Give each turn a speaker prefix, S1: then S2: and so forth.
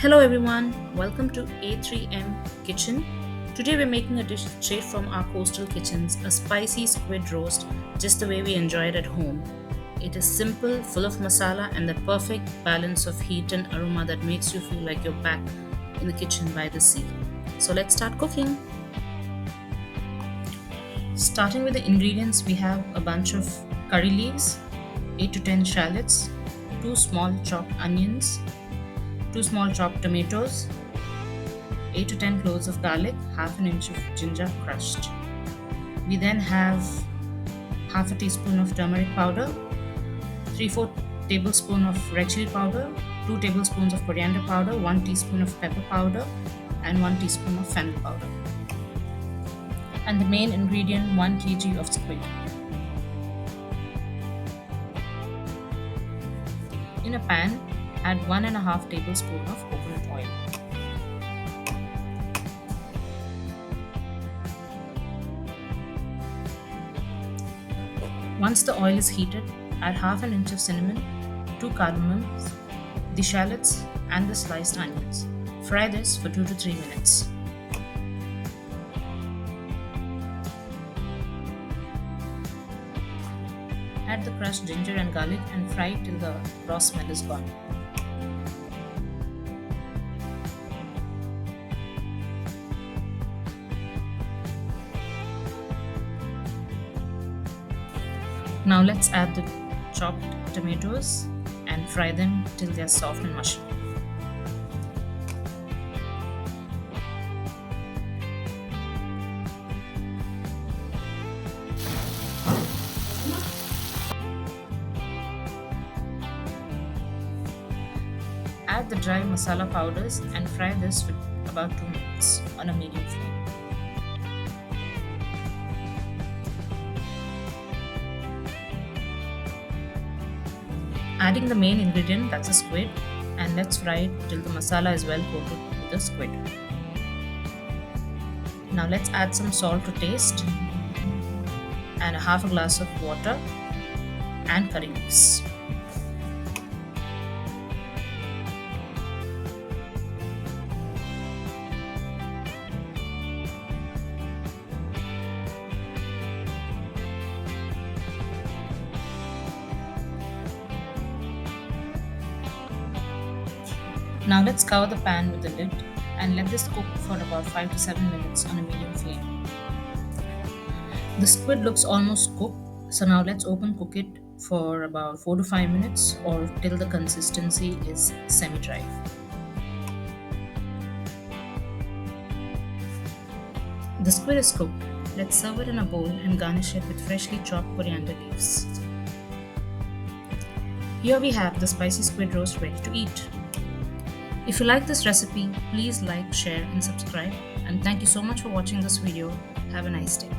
S1: Hello everyone, welcome to A3M Kitchen. Today we're making a dish straight from our coastal kitchens, a spicy squid roast, just the way we enjoy it at home. It is simple, full of masala, and the perfect balance of heat and aroma that makes you feel like you're back in the kitchen by the sea. So let's start cooking. Starting with the ingredients, we have a bunch of curry leaves, 8 to 10 shallots, 2 small chopped onions, 2 small chopped tomatoes, 8 to 10 cloves of garlic, half an inch of ginger crushed. We then have half a teaspoon of turmeric powder, 3/4 tablespoon of red chili powder, 2 tablespoons of coriander powder, 1 teaspoon of pepper powder, and 1 teaspoon of fennel powder. And the main ingredient, 1 kg of squid. In a pan, add 1.5 tablespoons of coconut oil. Once the oil is heated, add half an inch of cinnamon, 2 cardamoms, the shallots, and the sliced onions. Fry this for 2 to 3 minutes. Add the crushed ginger and garlic and fry till the raw smell is gone. Now let's add the chopped tomatoes and fry them till they are soft and mushy. Add the dry masala powders and fry this for about 2 minutes on a medium flame. Adding the main ingredient, that's a squid, and let's fry it till the masala is well coated with the squid. Now let's add some salt to taste and a half a glass of water and curry leaves. Now let's cover the pan with the lid and let this cook for about 5 to 7 minutes on a medium flame. The squid looks almost cooked, so now let's open cook it for about 4 to 5 minutes or till the consistency is semi-dry. The squid is cooked. Let's serve it in a bowl and garnish it with freshly chopped coriander leaves. Here we have the spicy squid roast ready to eat. If you like this recipe, please like, share and subscribe. And thank you so much for watching this video. Have a nice day.